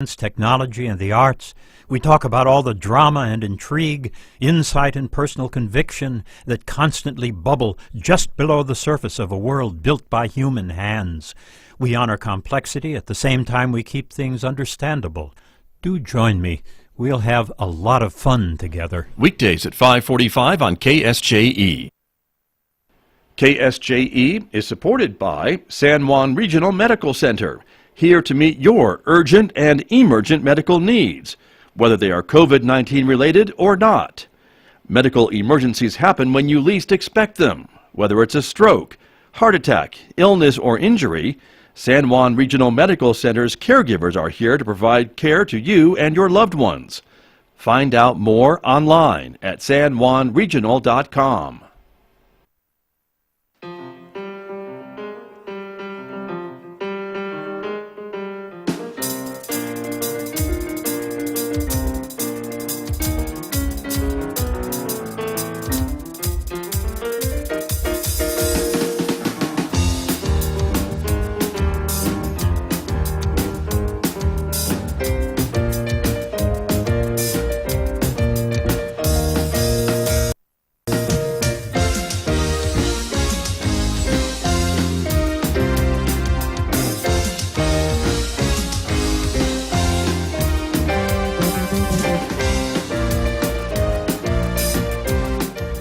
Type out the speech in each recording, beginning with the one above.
technology, and the arts. We talk about all the drama and intrigue, insight and personal conviction that constantly bubble just below the surface of a world built by human hands. We honor complexity at the same time we keep things understandable. Do join me. We'll have a lot of fun together. Weekdays at 5:45 on KSJE. KSJE is supported by San Juan Regional Medical Center, here to meet your urgent and emergent medical needs, whether they are COVID-19 related or not. Medical emergencies happen when you least expect them. Whether it's a stroke, heart attack, illness, or injury, San Juan Regional Medical Center's caregivers are here to provide care to you and your loved ones. Find out more online at sanjuanregional.com.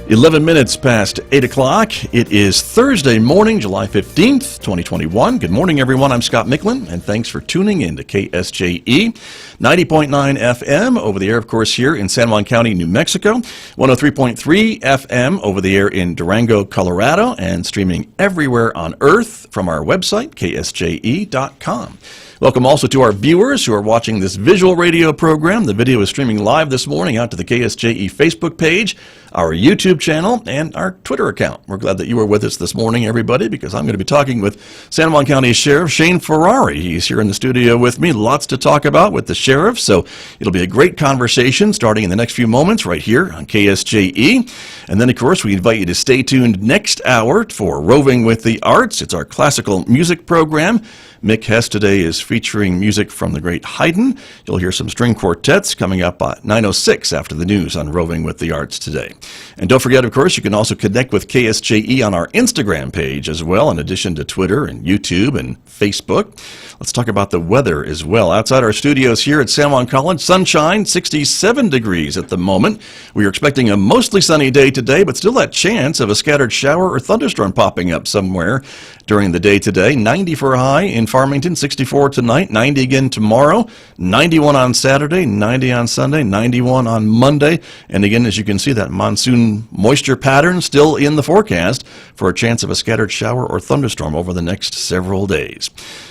"11 minutes past 8 o'clock. It is Thursday morning, July 15th, 2021. Good morning, everyone. I'm Scott Michlin, and thanks for tuning in to KSJE, 90.9 FM over the air, of course, here in San Juan County, New Mexico, 103.3 FM over the air in Durango, Colorado, and streaming everywhere on Earth from our website, ksje.com. Welcome also to our viewers who are watching this visual radio program. The video is streaming live this morning out to the KSJE Facebook page, our YouTube channel, and our Twitter account. We're glad that you are with us this morning, everybody, because I'm going to be talking with San Juan County Sheriff Shane Ferrari. He's here in the studio with me. Lots to talk about with the sheriff, so it'll be a great conversation starting in the next few moments right here on KSJE. And then, of course, we invite you to stay tuned next hour for Roving with the Arts. It's our classical music program. Mick Hess today is featuring music from the great Haydn. You'll hear some string quartets coming up at 9:06 after the news on Roving with the Arts today. And don't forget, of course, you can also connect with KSJE on our Instagram page as well, in addition to Twitter and YouTube and Facebook. Let's talk about the weather as well. Outside our studios here at San Juan College, sunshine, 67 degrees at the moment. We are expecting a mostly sunny day today, but still that chance of a scattered shower or thunderstorm popping up somewhere during the day today. 90 for a high in Farmington, 64 tonight, 90 again tomorrow, 91 on Saturday, 90 on Sunday, 91 on Monday. And again, as you can see, that monsoon moisture pattern still in the forecast for a chance of a scattered shower or thunderstorm over the next several days.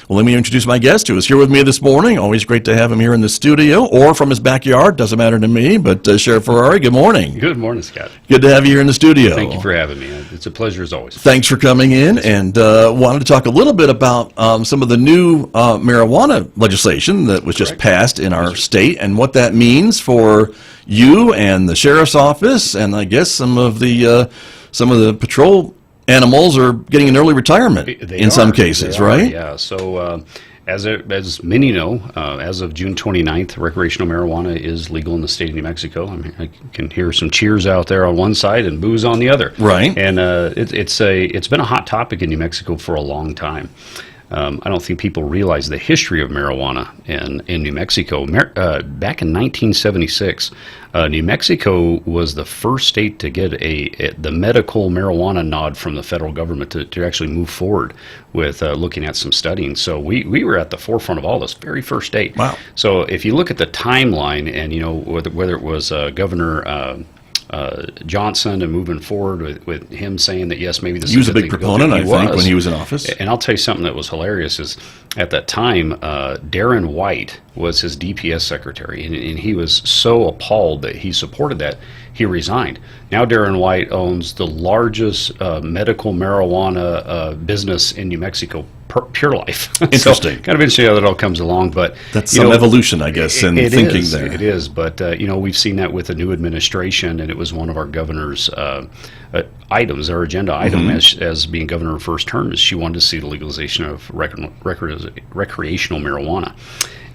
Well, let me introduce my guest who is here with me this morning. Always great to have him here in the studio or from his backyard. Doesn't matter to me, but Sheriff Ferrari, good morning. Good morning, Scott. Good to have you here in the studio. Thank you for having me. It's a pleasure as always. Thanks for coming in, and wanted to talk a little bit about some of the new marijuana legislation that was just passed in our state and what that means for you and the sheriff's office, and I guess some of the patrol animals are getting an early retirement in some cases, right? Yeah. So as many know, as of June 29th, recreational marijuana is legal in the state of New Mexico. I mean, I can hear some cheers out there on one side and boos on the other. Right. And it's been a hot topic in New Mexico for a long time. I don't think people realize the history of marijuana in New Mexico. Back in 1976, New Mexico was the first state to get the medical marijuana nod from the federal government to actually move forward with looking at some studying. So we were at the forefront of all this, very first state. Wow. So if you look at the timeline, and whether it was Governor Johnson and moving forward with him saying that yes, maybe this he was a big proponent, I think, when he was in office. And I'll tell you something that was hilarious is at that time, Darren White was his DPS secretary, and he was so appalled that he supported that, he resigned. Now Darren White owns the largest medical marijuana business in New Mexico, Pure Life. Interesting. So, kind of interesting how that all comes along, but that's some evolution, I guess, in thinking there. It is, but we've seen that with the new administration, and it was one of our governor's items, our agenda item, as being governor of first term, is she wanted to see the legalization of recreational marijuana.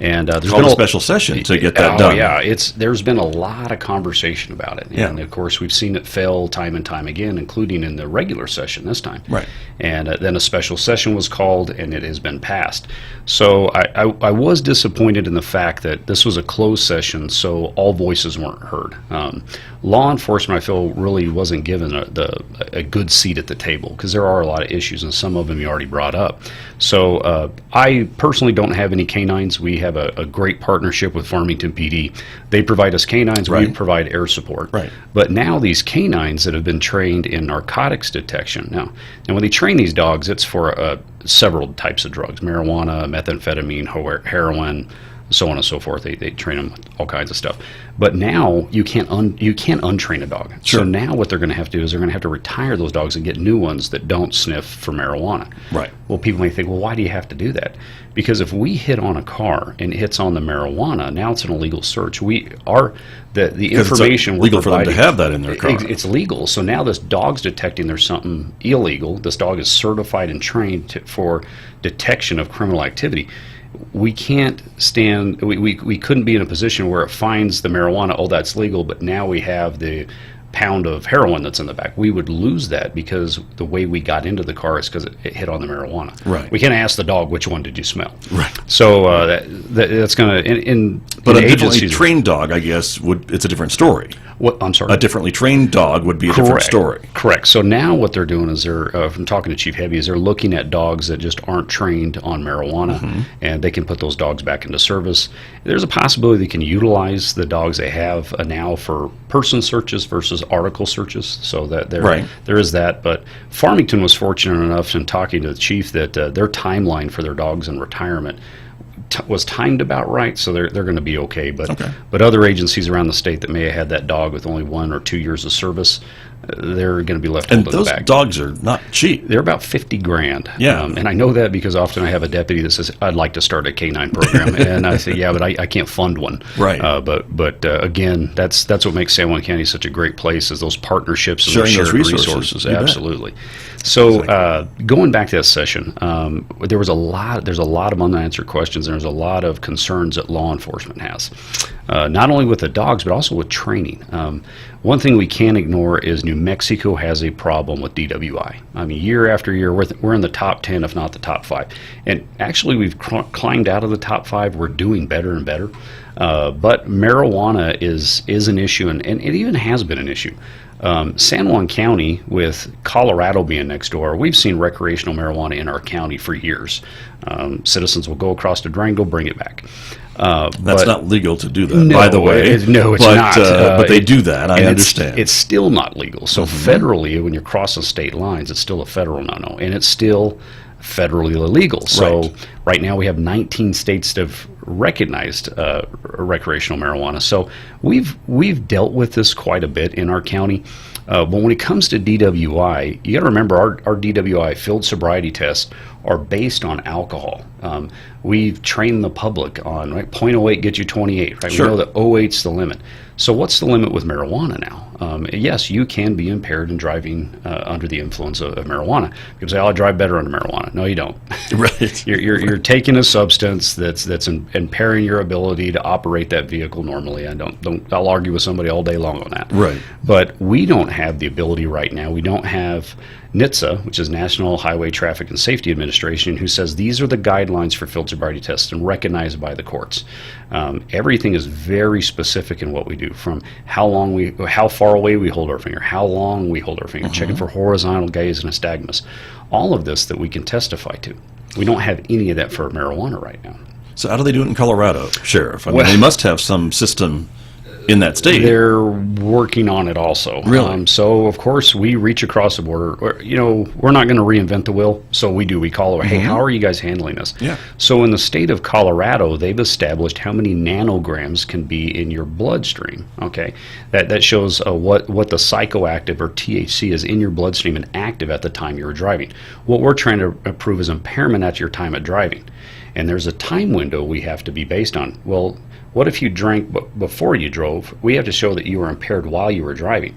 And there's Called been a special session to get that done. Yeah, there's been a lot of conversation about it, Yeah. and of course we've seen it fail time and time again, including in the regular session this time. Right. And then a special session was called, and it has been passed. So I was disappointed in the fact that this was a closed session, so all voices weren't heard. Law enforcement, I feel, really wasn't given a good seat at the table, because there are a lot of issues, and some of them you already brought up. So I personally don't have any canines. We have a great partnership with Farmington PD. They provide us canines, we Right. provide air support. Right. But now these canines that have been trained in narcotics detection, now when they train these dogs, it's for several types of drugs: marijuana, methamphetamine, heroin, so on and so forth. They train them with all kinds of stuff. But now you can't untrain a dog. Sure. So now what they're going to have to do is they're going to have to retire those dogs and get new ones that don't sniff for marijuana. Right. Well, people may think, well, why do you have to do that? Because if we hit on a car and it hits on the marijuana, now it's an illegal search. The information we're legal for them to providing, have that in their car. It's legal. So now this dog's detecting there's something illegal. This dog is certified and trained for detection of criminal activity. We can't stand, we couldn't be in a position where it finds the marijuana, oh, that's legal, but now we have the pound of heroin that's in the back. We would lose that because the way we got into the car is because it hit on the marijuana. Right. We can't ask the dog, which one did you smell? Right. So that's going to, But in a differently agencies, trained dog, I guess, it's a different story. what, I'm sorry. A differently trained dog would be a different story. Correct. So now what they're doing is from talking to Chief Heavy, is they're looking at dogs that just aren't trained on marijuana, and they can put those dogs back into service. There's a possibility they can utilize the dogs they have now for person searches versus article searches. So that there is that. But Farmington was fortunate enough in talking to the chief that their timeline for their dogs in retirement was timed about right, so they're going to be okay. But other agencies around the state that may have had that dog with only 1 or 2 years of service, they're going to be left holding the those bag. dogs are not cheap. They're about $50,000. Yeah. And I know that because often I have a deputy that says, I'd like to start a canine program. And I say, yeah, but I can't fund one. Right. But again, that's what makes San Juan County such a great place, is those partnerships and Sharing those those shared resources. You bet. Absolutely. So going back to that session, there's a lot of unanswered questions, and there's a lot of concerns that law enforcement has, not only with the dogs, but also with training. One thing we can't ignore is New Mexico has a problem with DWI. I mean, year after year, we're in the top 10, if not the top 5. And actually, we've climbed out of the top 5. We're doing better and better. But marijuana is an issue, and it even has been an issue. San Juan County, with Colorado being next door, we've seen recreational marijuana in our county for years. Citizens will go across to Durango, bring it back. That's not legal to do that, by the way. No, it's not. But they do that, I understand. It's still not legal. So federally, when you're crossing state lines, it's still a federal no-no, and it's still federally illegal. So right now we have 19 states that have recognized recreational marijuana. So we've dealt with this quite a bit in our county. But when it comes to DWI, you got to remember our DWI field sobriety tests are based on alcohol. We've trained the public on 0.08 gets you 28. Right? Sure. We know that 0.8's the limit. So what's the limit with marijuana now? Yes, you can be impaired in driving under the influence of marijuana. People say, "Oh, I drive better under marijuana." No, you don't. Right. You're taking a substance that's impairing your ability to operate that vehicle normally. I'll argue with somebody all day long on that. Right. But we don't have the ability right now. We don't have NHTSA, which is National Highway Traffic and Safety Administration, who says these are the guidelines for field sobriety tests and recognized by the courts. Everything is very specific in what we do, from how far away we hold our finger, how long we hold our finger, checking for horizontal gaze and nystagmus. All of this that we can testify to. We don't have any of that for marijuana right now. So how do they do it in Colorado, Sheriff? I mean, they must have some system in that state. They're working on it also. Really? So, of course, we reach across the border. We're not going to reinvent the wheel, so we call over, hey, how are you guys handling this? Yeah. So in the state of Colorado, they've established how many nanograms can be in your bloodstream. Okay, that shows what the psychoactive, or THC, is in your bloodstream and active at the time you were driving. What we're trying to prove is impairment at your time of driving. And there's a time window we have to be based on. Well, what if you drank before you drove? We have to show that you were impaired while you were driving.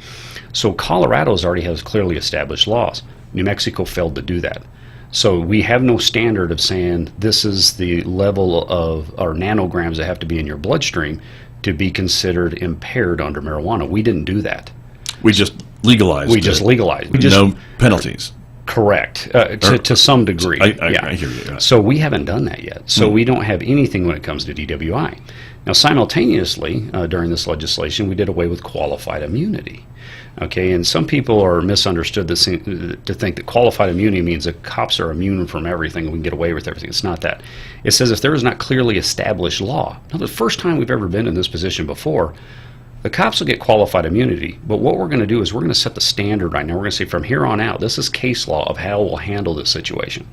So Colorado's already has clearly established laws. New Mexico failed to do that. So we have no standard of saying this is the level of or nanograms that have to be in your bloodstream to be considered impaired under marijuana. We didn't do that. We just legalized We just legalized. We just, no penalties. correct, to some degree. I hear you. So we haven't done that yet. So we don't have anything when it comes to DWI. Now, simultaneously, during this legislation, we did away with qualified immunity. Okay, and some people are misunderstood to think that qualified immunity means that cops are immune from everything and we can get away with everything. It's not that. It says if there is not clearly established law. Now, the first time we've ever been in this position before, the cops will get qualified immunity, but what we're going to do is we're going to set the standard right now. We're going to say from here on out, this is case law of how we'll handle this situation.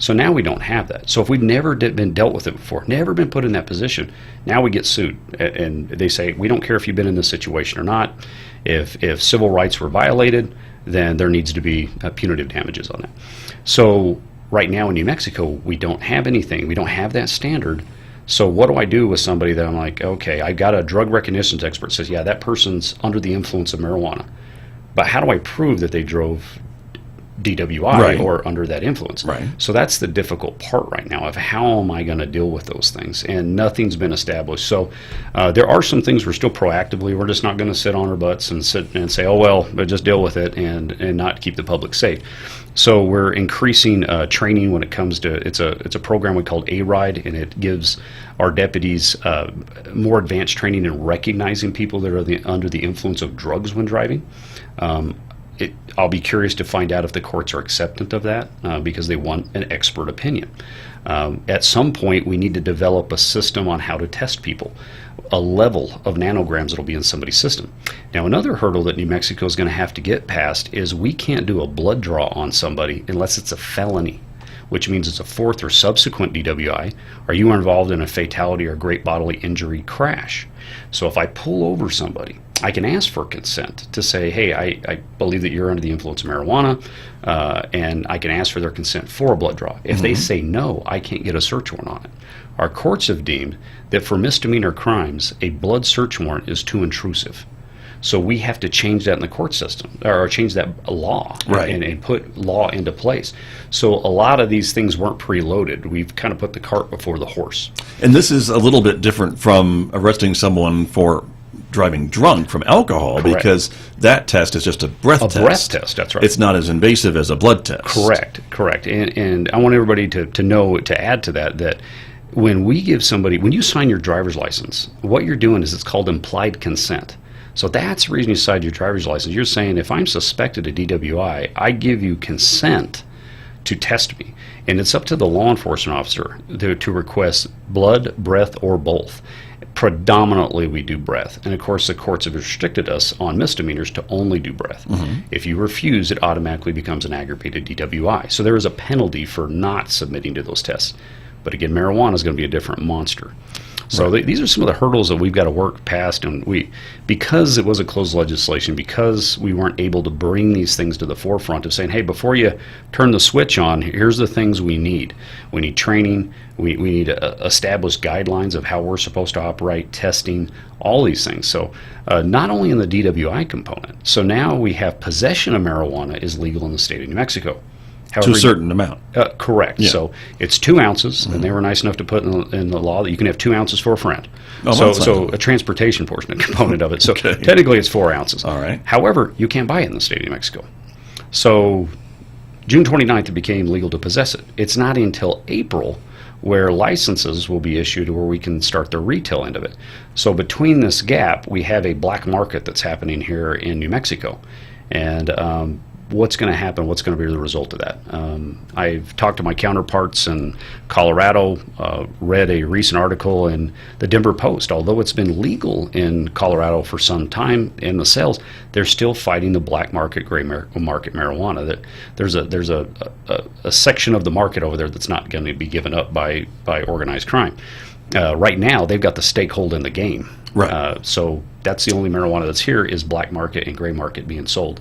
So now we don't have that. So if we've never been dealt with it before, never been put in that position, now we get sued. And they say, we don't care if you've been in this situation or not. If civil rights were violated, then there needs to be punitive damages on that. So right now in New Mexico, we don't have anything. We don't have that standard. So what do I do with somebody that I'm like, okay, I got a drug recognition expert says, yeah, that person's under the influence of marijuana. But how do I prove that they drove DWI or under that influence? Right. So that's the difficult part right now of how am I going to deal with those things? And nothing's been established. So there are some things we're still proactively, we're just not going to sit on our butts and sit and say, oh, well, but just deal with it and not keep the public safe. So we're increasing training when it comes to, it's a program we call A-RIDE, and it gives our deputies more advanced training in recognizing people that are under the influence of drugs when driving. I'll be curious to find out if the courts are acceptant of that because they want an expert opinion. At some point, we need to develop a system on how to test people, a level of nanograms that will be in somebody's system. Now, another hurdle that New Mexico is going to have to get past is we can't do a blood draw on somebody unless it's a felony, which means it's a fourth or subsequent DWI, or you are involved in a fatality or great bodily injury crash. So if I pull over somebody, I can ask for consent to say, hey, I believe that you're under the influence of marijuana, and I can ask for their consent for a blood draw. If they say no, I can't get a search warrant on it. Our courts have deemed that for misdemeanor crimes, a blood search warrant is too intrusive. So we have to change that in the court system, or change that law, and put law into place. So a lot of these things weren't preloaded. We've kind of put the cart before the horse. And this is a little bit different from arresting someone for driving drunk from alcohol, because that test is just a breath test. A breath test, that's right. It's not as invasive as a blood test. Correct. And I want everybody to know, to add to that when we give somebody, when you sign your driver's license, what you're doing is it's called implied consent. So that's the reason you signed your driver's license. You're saying, if I'm suspected of DWI, I give you consent to test me. And it's up to the law enforcement officer to request blood, breath, or both. Predominantly, we do breath. And of course, the courts have restricted us on misdemeanors to only do breath. If you refuse, it automatically becomes an aggravated DWI. So there is a penalty for not submitting to those tests. But again, marijuana is going to be a different monster. So these are some of the hurdles that we've got to work past, and because it was a closed legislation, because we weren't able to bring these things to the forefront of saying, hey, before you turn the switch on, here's the things we need. We need training, we need established guidelines of how we're supposed to operate, testing, all these things. So not only in the DWI component, so now we have possession of marijuana is legal in the state of New Mexico. However, to a certain amount. Correct. Yeah. So it's 2 ounces, and they were nice enough to put in the law that you can have 2 ounces for a friend. So a transportation portion, a component of it. So technically it's 4 ounces. All right. However, you can't buy it in the state of New Mexico. So June 29th, it became legal to possess it. It's not until April where licenses will be issued where we can start the retail end of it. So between this gap, we have a black market that's happening here in New Mexico. And what's going to happen, what's going to be the result of that. I've talked to my counterparts in Colorado, read a recent article in the Denver Post. Although it's been legal in Colorado for some time in the sales, they're still fighting the black market, gray market marijuana. That there's a section of the market over there that's not going to be given up by organized crime. Right now, they've got the stakehold in the game. Right. So that's the only marijuana that's here is black market and gray market being sold.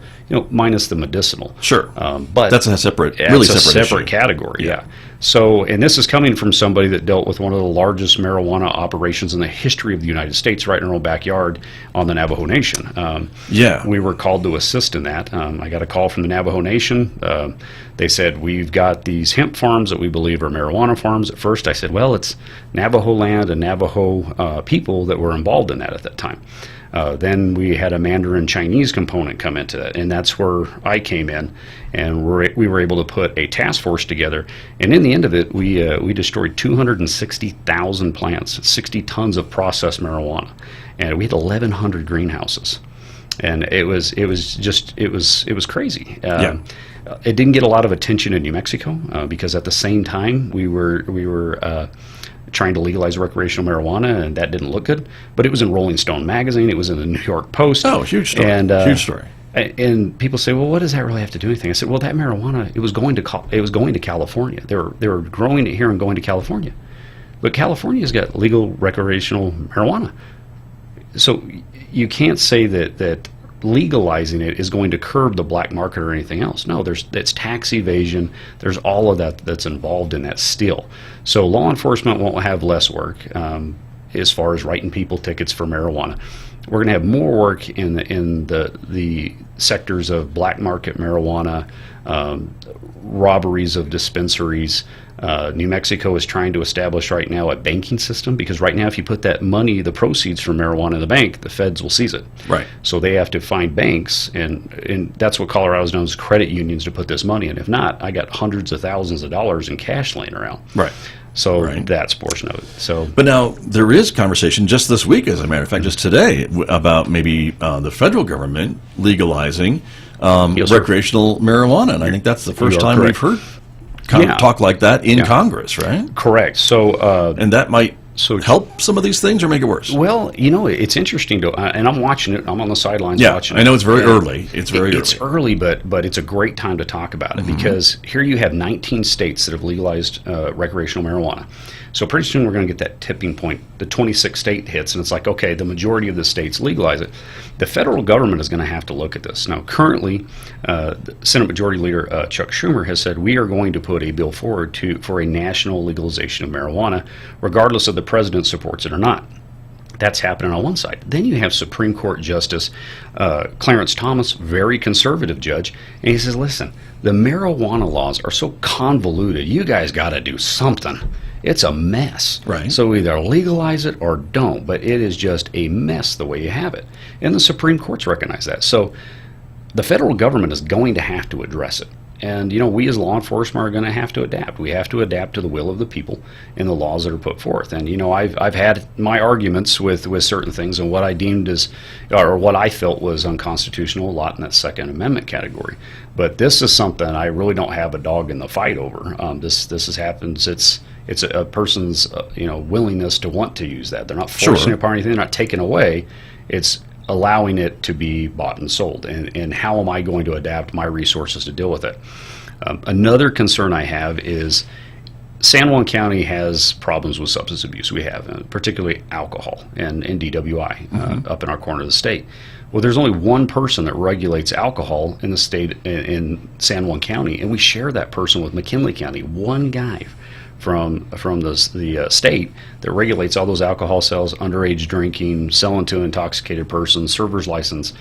Minus the medicinal. Sure. But that's a separate, separate category. Yeah. So, and this is coming from somebody that dealt with one of the largest marijuana operations in the history of the United States, right in our own backyard on the Navajo Nation. We were called to assist in that. I got a call from the Navajo Nation. They said, we've got these hemp farms that we believe are marijuana farms. At first I said, well, it's Navajo land and Navajo people that were involved in that at that time. Then we had a Mandarin Chinese component come into that, and that's where I came in, and we were able to put a task force together. And in the end of it, we destroyed 260,000 plants, 60 tons of processed marijuana, and we had 1,100 greenhouses, and it was crazy. It didn't get a lot of attention in New Mexico because at the same time we were trying to legalize recreational marijuana, and that didn't look good. But it was in Rolling Stone magazine. It was in the New York Post. Oh, huge story! And, huge story. And people say, well, what does that really have to do with anything? I said, well, that marijuana, it was going to California. They were growing it here and going to California, but California's got legal recreational marijuana. So you can't say that legalizing it is going to curb the black market or anything else. No, it's tax evasion. There's all of that that's involved in that still. So law enforcement won't have less work as far as writing people tickets for marijuana. We're going to have more work in the sectors of black market marijuana, robberies of dispensaries. New Mexico is trying to establish right now a banking system, because right now if you put that money, the proceeds from marijuana in the bank, the feds will seize it. Right. So they have to find banks, and that's what Colorado's known as credit unions, to put this money in. If not, I got hundreds of thousands of dollars in cash laying around. Right. So that's a portion of it. So, but now there is conversation just this week, as a matter of fact, just today, about maybe the federal government legalizing recreational marijuana, and I think that's the first time we've heard talk like that in Congress, right? Correct. So, and that might help some of these things or make it worse. Well, it's interesting to, and I'm watching it. I'm on the sidelines watching it. I know it's very early. It's early, but it's a great time to talk about it, because here you have 19 states that have legalized recreational marijuana. So pretty soon we're going to get that tipping point. The 26th state hits, and it's like, okay, the majority of the states legalize it. The federal government is going to have to look at this. Now, currently, Senate Majority Leader Chuck Schumer has said we are going to put a bill forward for a national legalization of marijuana, regardless of the president supports it or not. That's happening on one side. Then you have Supreme Court Justice Clarence Thomas, very conservative judge, and he says, listen, the marijuana laws are so convoluted, you guys got to do something. It's a mess. Right. So either legalize it or don't, but it is just a mess the way you have it. And the Supreme Court's recognized that. So the federal government is going to have to address it. And, we as law enforcement are going to have to adapt. We have to adapt to the will of the people and the laws that are put forth. And, I've had my arguments with certain things, and what I deemed or what I felt was unconstitutional, a lot in that Second Amendment category. But this is something I really don't have a dog in the fight over. This happens. It's a person's willingness to want to use that. They're not forcing it upon anything. They're not taking away. It's allowing it to be bought and sold. And how am I going to adapt my resources to deal with it? Another concern I have is San Juan County has problems with substance abuse. We have, particularly alcohol and DWI up in our corner of the state. Well, there's only one person that regulates alcohol in the state, in San Juan County, and we share that person with McKinley County. One guy from the state that regulates all those alcohol sales, underage drinking, selling to intoxicated persons, server's license.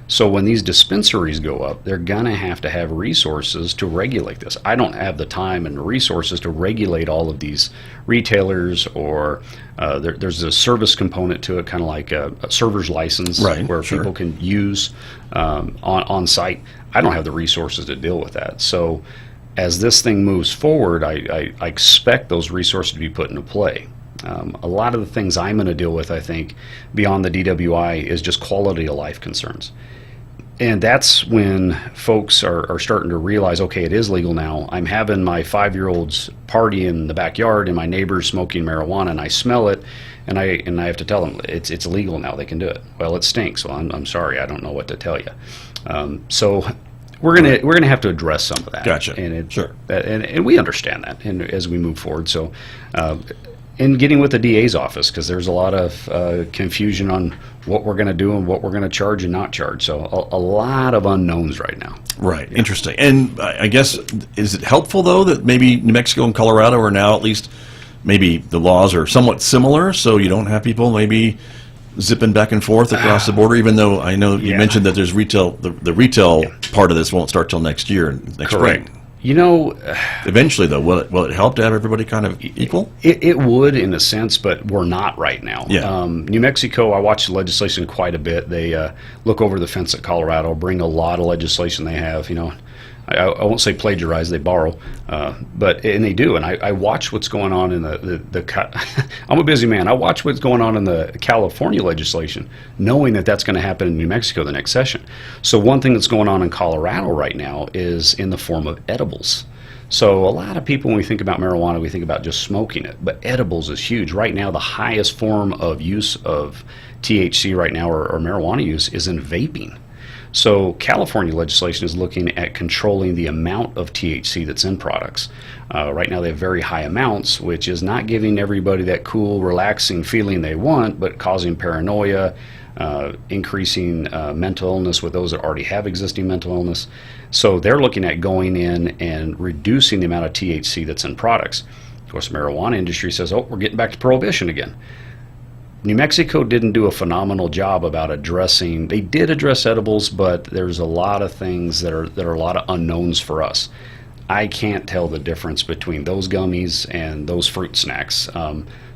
So when these dispensaries go up, they're going to have resources to regulate this. I don't have the time and the resources to regulate all of these retailers, or there's a service component to it, kind of like a server's license, where people can use on site. I don't have the resources to deal with that. So as this thing moves forward, I expect those resources to be put into play. A lot of the things I'm going to deal with, I think, beyond the DWI, is just quality of life concerns. And that's when folks are starting to realize, okay, it is legal now. I'm having my 5-year-old's party in the backyard, and my neighbor's smoking marijuana, and I smell it, and I have to tell them it's legal now. They can do it. Well, it stinks. Well, I'm sorry. I don't know what to tell you. So we're gonna have to address some of that. Gotcha. And and we understand that, and as we move forward. So And getting with the DA's office, because there's a lot of confusion on what we're going to do and what we're going to charge and not charge. So a lot of unknowns right now. Right. Yeah. Interesting. And I guess, is it helpful, though, that maybe New Mexico and Colorado are now at least maybe the laws are somewhat similar, so you don't have people maybe zipping back and forth across the border, even though I know you mentioned that there's retail, the retail part of this won't start till next year, next Correct. spring. You know, eventually, though, will it help to have everybody kind of equal? It would, in a sense, but we're not right now. Yeah. New Mexico, I watch the legislation quite a bit. They look over the fence at Colorado, bring a lot of legislation they have. You know, I won't say plagiarize, they borrow, and they do. And I watch what's going on in the I'm a busy man. I watch what's going on in the California legislation, knowing that that's going to happen in New Mexico the next session. So one thing that's going on in Colorado right now is in the form of edibles. So a lot of people, when we think about marijuana, we think about just smoking it, but edibles is huge. Right now, the highest form of use of THC right now, or marijuana use, is in vaping. So California legislation is looking at controlling the amount of THC that's in products. Right now they have very high amounts, which is not giving everybody that cool, relaxing feeling they want, but causing paranoia, increasing mental illness with those that already have existing mental illness. So they're looking at going in and reducing the amount of THC that's in products. Of course, the marijuana industry says, oh, we're getting back to prohibition again. New Mexico didn't do a phenomenal job about addressing. They did address edibles, but there's a lot of things that are a lot of unknowns for us. I can't tell the difference between those gummies and those fruit snacks.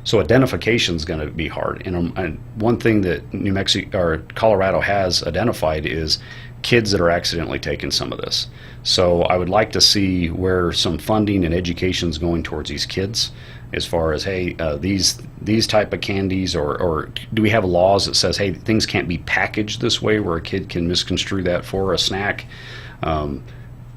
So identification is going to be hard. And one thing that New Mexico or Colorado has identified is kids that are accidentally taking some of this. So I would like to see where some funding and education is going towards these kids, as far as, hey, these type of candies, or do we have laws that says, hey, things can't be packaged this way where a kid can misconstrue that for a snack?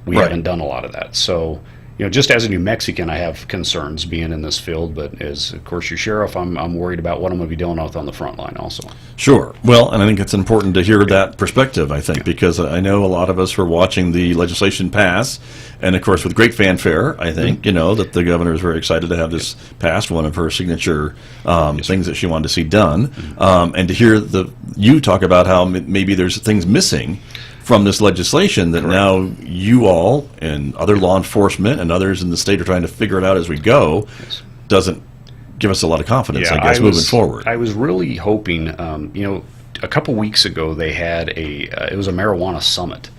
We haven't done a lot of that. So, you know, just as a New Mexican, I have concerns being in this field, but as, of course, your sheriff, I'm worried about what I'm going to be dealing with on the front line also. Sure. Well, and I think it's important to hear that perspective, I think, because I know a lot of us were watching the legislation pass, and, of course, with great fanfare, I think, you know, that the governor is very excited to have this passed, one of her signature things that she wanted to see done, and to hear you talk about how maybe there's things missing from this legislation that now you all and other law enforcement and others in the state are trying to figure it out as we go, doesn't give us a lot of confidence, I guess, moving forward. I was really hoping, you know, a couple weeks ago they had it was a marijuana summit,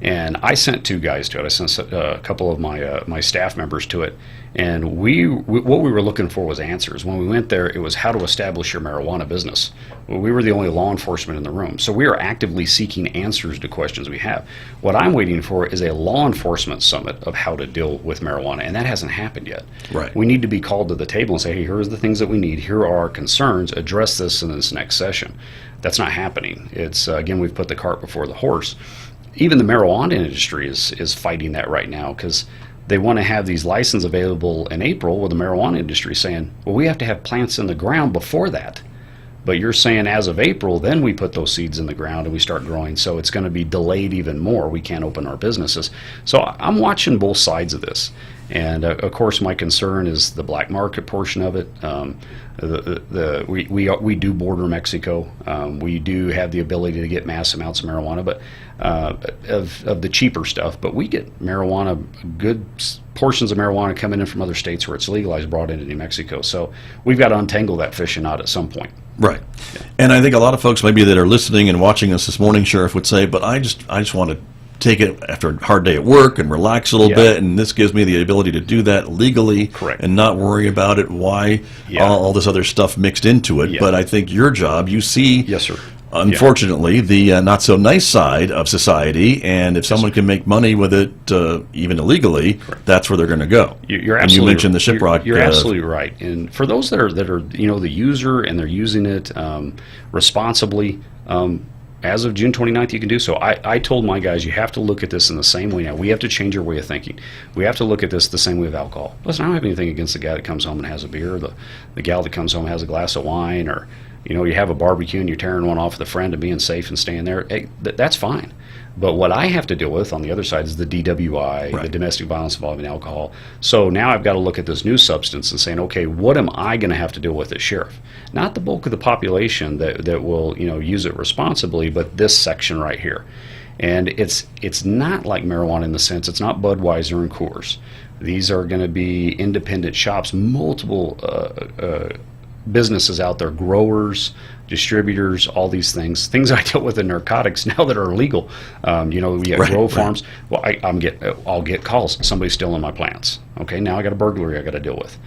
and I sent two guys to it. I sent a couple of my staff members to it, and what we were looking for was answers. When we went there, it was how to establish your marijuana business. Well, we were the only law enforcement in the room, so we are actively seeking answers to questions we have. What I'm waiting for is a law enforcement summit of how to deal with marijuana, and that hasn't happened yet. Right. We need to be called to the table and say, hey, here's the things that we need, here are our concerns, address this in this next session. That's not happening. It's, again, we've put the cart before the horse. Even the marijuana industry is fighting that right now, because they want to have these licenses available in April, with the marijuana industry saying, well, we have to have plants in the ground before that. But you're saying as of April, then we put those seeds in the ground and we start growing. So it's going to be delayed even more. We can't open our businesses. So I'm watching both sides of this. And of course, my concern is the black market portion of it. We do border Mexico. We do have the ability to get mass amounts of marijuana, but of the cheaper stuff. But we get marijuana, good portions of marijuana coming in from other states where it's legalized, brought into New Mexico. So we've got to untangle that fishing knot at some point. Right. Yeah. And I think a lot of folks maybe that are listening and watching us this morning, Sheriff, would say, but I just want to take it after a hard day at work and relax a little bit, and this gives me the ability to do that legally. Correct. And not worry about it, why all this other stuff mixed into it. Yeah. But I think your job, you see, yes, sir, unfortunately, the not so nice side of society, and if someone can make money with it, even illegally, that's where they're going to go. You're absolutely. And you mentioned the shiprock. You're absolutely right. And for those that are you know, the user and they're using it responsibly, as of June 29th, you can do so. I told my guys, you have to look at this in the same way now. We have to change our way of thinking. We have to look at this the same way of alcohol. Listen, I don't have anything against the guy that comes home and has a beer, the gal that comes home and has a glass of wine, or you have a barbecue and you're tearing one off with a friend and being safe and staying there, hey, that's fine. But what I have to deal with on the other side is the DWI, the domestic violence involving alcohol. So now I've got to look at this new substance and saying, okay, what am I going to have to deal with as sheriff? Not the bulk of the population that will use it responsibly, but this section right here. And it's not like marijuana in the sense, it's not Budweiser and Coors. These are going to be independent shops, multiple businesses out there, growers, distributors, all these things I deal with in narcotics now that are illegal. We have grow farms. Well, I'll get calls. Somebody's stealing my plants. Okay, now I got a burglary I got to deal with.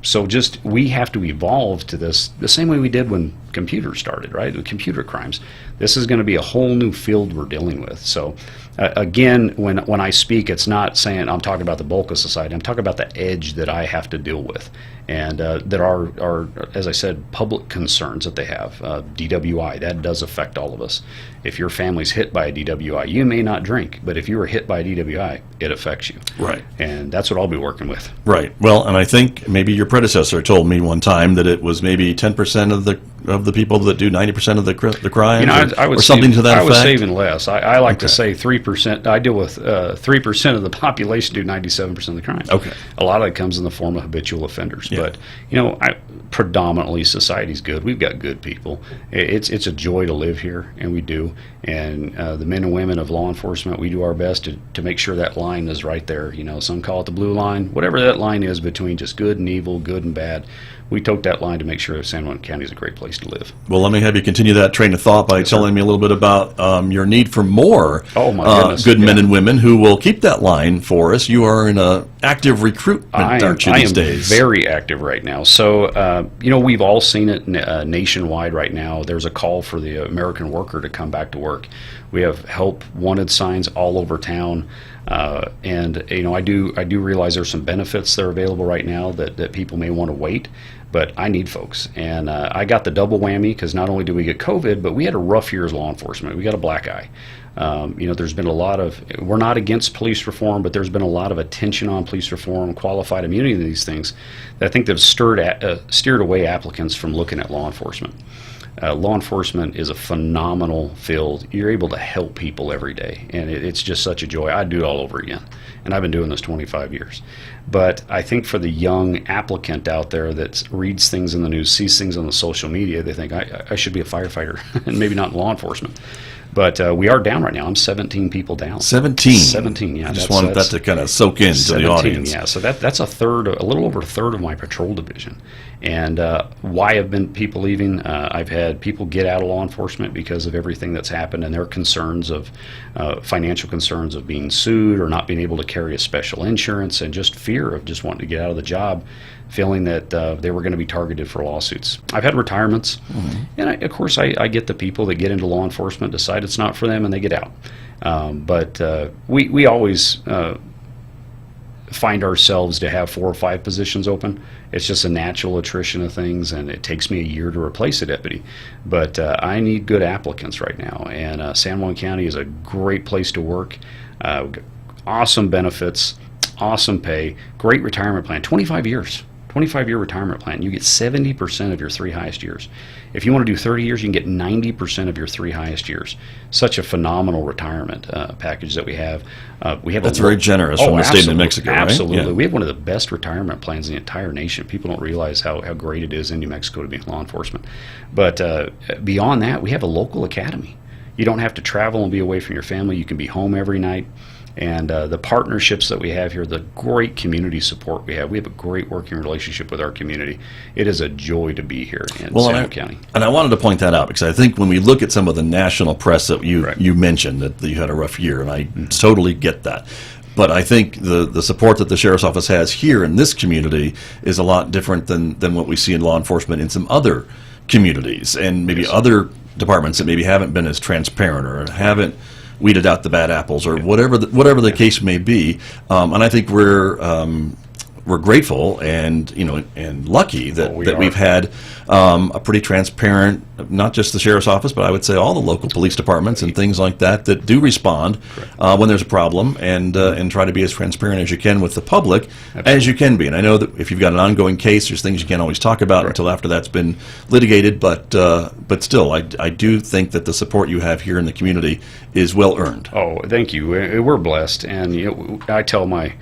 So we have to evolve to this the same way we did when computers started, right? The computer crimes. This is going to be a whole new field we're dealing with. So again, when I speak, it's not saying I'm talking about the bulk of society. I'm talking about the edge that I have to deal with. And there are, as I said, public concerns that they have. DWI, that does affect all of us. If your family's hit by a DWI, you may not drink, but if you were hit by a DWI, it affects you. Right. And that's what I'll be working with. Right. Well, and I think maybe your predecessor told me one time that it was maybe 10% of the people that do 90% of the crimes, or something to that effect. I was saving less. I like to say 3%. I deal with 3% of the population do 97% of the crimes. Okay. A lot of it comes in the form of habitual offenders. Yeah. But predominantly society's good. We've got good people. It's a joy to live here, and we do. And the men and women of law enforcement, we do our best to make sure that line is right there. Some call it the blue line. Whatever that line is between just good and evil, good and bad, we tote that line to make sure San Juan County is a great place to live. Well, let me have you continue that train of thought by telling me a little bit about your need for more good men and women who will keep that line for us. You are in an active recruitment, aren't you, these days? I am very active right now. So, we've all seen it nationwide right now. There's a call for the American worker to come back to work. We have help wanted signs all over town. And I do realize there's some benefits that are available right now that people may want to wait, but I need folks. And I got the double whammy because not only do we get COVID, but we had a rough year as law enforcement. We got a black eye. There's been a lot of, we're not against police reform, but there's been a lot of attention on police reform, qualified immunity, and these things that I think they've steered away applicants from looking at law enforcement. Law enforcement is a phenomenal field. You're able to help people every day, and it's just such a joy. I'd do it all over again, and I've been doing this 25 years. But I think for the young applicant out there that reads things in the news, sees things on the social media, they think, I should be a firefighter, and maybe not in law enforcement. But we are down right now. I'm 17 people down. 17, yeah. I just wanted that to kind of soak into the audience. Yeah, so that's a little over a third of my patrol division. And why have been people leaving? I've had people get out of law enforcement because of everything that's happened and their concerns of financial concerns of being sued or not being able to carry a special insurance, and just fear of just wanting to get out of the job, feeling that they were going to be targeted for lawsuits. I've had retirements, and of course I get the people that get into law enforcement, decide it's not for them, and they get out. But we always find ourselves to have 4 or 5 positions open. It's just a natural attrition of things, and it takes me a year to replace a deputy. But I need good applicants right now, and San Juan County is a great place to work. Awesome benefits, awesome pay, great retirement plan, 25 years. 25-year retirement plan. You get 70% of your 3 highest years. If you want to do 30 years, you can get 90% of your 3 highest years. Such a phenomenal retirement package that we have. That's very generous from the state of New Mexico, right? Absolutely. Yeah. We have one of the best retirement plans in the entire nation. People don't realize how great it is in New Mexico to be in law enforcement. But beyond that, we have a local academy. You don't have to travel and be away from your family. You can be home every night. And the partnerships that we have here, the great community support we have a great working relationship with our community. It is a joy to be here in San Juan County. And I wanted to point that out because I think when we look at some of the national press that you mentioned that you had a rough year, and I totally get that. But I think the support that the Sheriff's Office has here in this community is a lot different than what we see in law enforcement in some other communities and maybe other departments that maybe haven't been as transparent or haven't weeded out the bad apples or whatever the case may be. And I think we're we're grateful and and lucky that we that are. we've had a pretty transparent, not just the sheriff's office, but I would say all the local police departments and things like that do respond when there's a problem and try to be as transparent as you can with the public as you can be. And I know that if you've got an ongoing case, there's things you can't always talk about until after that's been litigated. But still, I do think that the support you have here in the community is well earned. Oh, thank you. We're blessed, and I tell my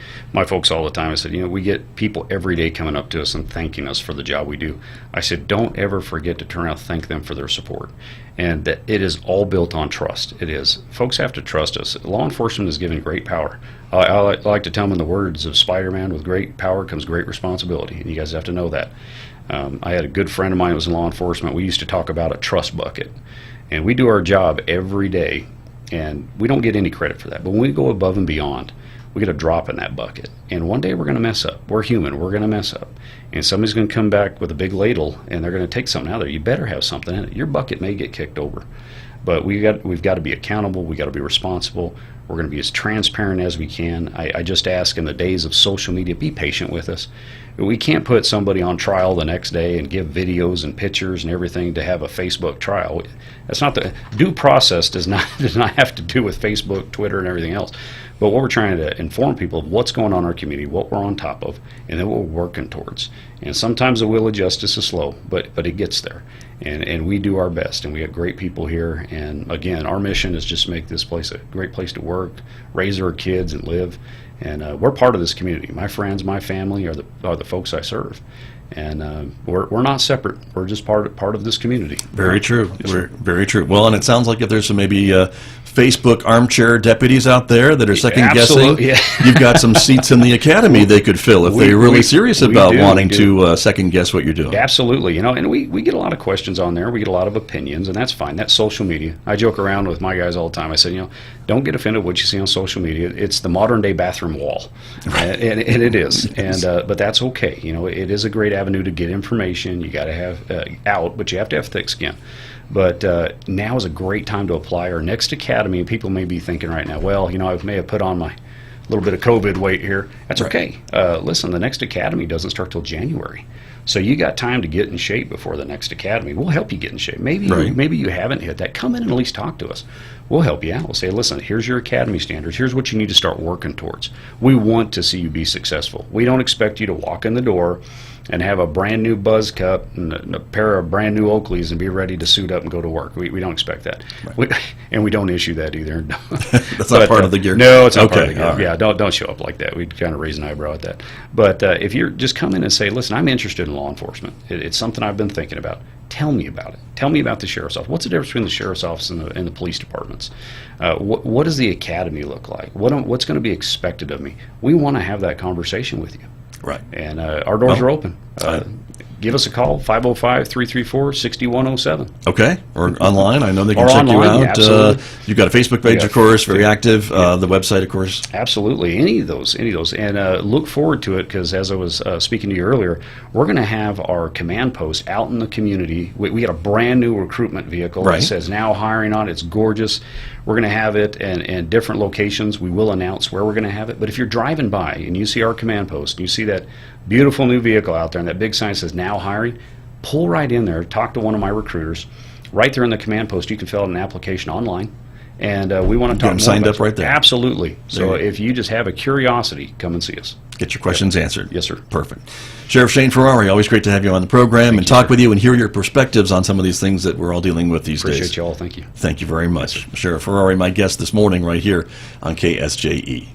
folks all the time. I said, we get people every day coming up to us and thanking us for the job we do. I said, don't ever forget to turn around and thank them for their support, and that it is all built on trust. It is. Folks have to trust us. Law enforcement is given great power. I like to tell them in the words of Spider-Man: with great power comes great responsibility, and you guys have to know that. I had a good friend of mine who was in law enforcement. We used to talk about a trust bucket, and we do our job every day. And we don't get any credit for that. But when we go above and beyond, we get a drop in that bucket. And one day we're going to mess up. We're human. We're going to mess up. And somebody's going to come back with a big ladle, and they're going to take something out of there. You better have something in it. Your bucket may get kicked over. But we've got to be accountable. We've got to be responsible. We're going to be as transparent as we can. I just ask in the days of social media, be patient with us. We can't put somebody on trial the next day and give videos and pictures and everything to have a Facebook trial. That's not the due process. Does not have to do with Facebook, Twitter, and everything else. But what we're trying to inform people of what's going on in our community, what we're on top of, and then what we're working towards. And sometimes the wheel of justice is slow, but it gets there. And we do our best, and we have great people here. And again, our mission is just to make this place a great place to work, raise our kids, and live. And we're part of this community. My friends, my family are the folks I serve, and we're not separate. We're just part of this community. Very true. Yes, sir. Very true. Well, and it sounds like if there's some maybe Facebook armchair deputies out there that are second guessing, Absolutely, yeah. you've got some seats in the academy they could fill if they're really serious about wanting we to second guess what you're doing. Absolutely, and we get a lot of questions on there. We get a lot of opinions, and that's fine. That's social media. I joke around with my guys all the time. I said, don't get offended what you see on social media. It's the modern day bathroom wall, and it is. And but that's okay. It is a great avenue to get information. You got to have out, but you have to have thick skin. But now is a great time to apply our next academy. People may be thinking right now, well, I may have put on my little bit of COVID weight here. That's okay. Listen, the next academy doesn't start till January. So you got time to get in shape before the next academy. We'll help you get in shape. Maybe you haven't hit that. Come in and at least talk to us. We'll help you out. We'll say, listen, here's your academy standards. Here's what you need to start working towards. We want to see you be successful. We don't expect you to walk in the door and have a brand new Buzz Cup and a pair of brand new Oakleys and be ready to suit up and go to work. We don't expect that. Right. And we don't issue that either. That's not part of the gear. No, it's not part of the gear. Right. Yeah, don't show up like that. We'd kind of raise an eyebrow at that. But if you're just come in and say, listen, I'm interested in law enforcement. It's something I've been thinking about. Tell me about it. Tell me about the sheriff's office. What's the difference between the sheriff's office and the police departments? What does the academy look like? What's going to be expected of me? We want to have that conversation with you. Right. And our doors are open. Give us a call, 505-334-6107. Okay. Or online. I know they can Or check online, you out. yeah, absolutely. You've got a Facebook page, of course, very active. The website, of course. Absolutely, any of those, and look forward to it because as I was speaking to you earlier, we're going to have our command post out in the community. We got a brand new recruitment vehicle that says now hiring on it. It's gorgeous. We're going to have it in different locations. We will announce where we're going to have it. But if you're driving by and you see our command post and you see that beautiful new vehicle out there and that big sign says now hiring, pull right in there, talk to one of my recruiters. Right there in the command post, you can fill out an application online. And we want to talk them more signed about up right there. Absolutely. So There you go. if you just have a curiosity, come and see us. Get your questions answered. Yes, sir. Perfect. Sheriff Shane Ferrari, always great to have you on the program and talk with you and hear your perspectives on some of these things that we're all dealing with these days. Appreciate you all. Thank you. Thank you very much. Sheriff Ferrari, my guest this morning right here on KSJE.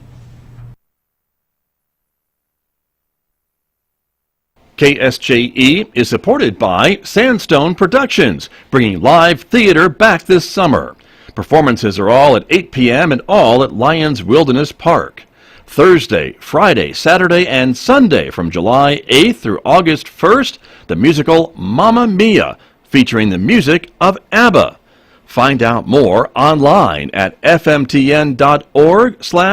KSJE is supported by Sandstone Productions, bringing live theater back this summer. Performances are all at 8 p.m. and all at Lyons Wilderness Park. Thursday, Friday, Saturday, and Sunday from July 8th through August 1st, the musical Mamma Mia, featuring the music of ABBA. Find out more online at fmtn.org/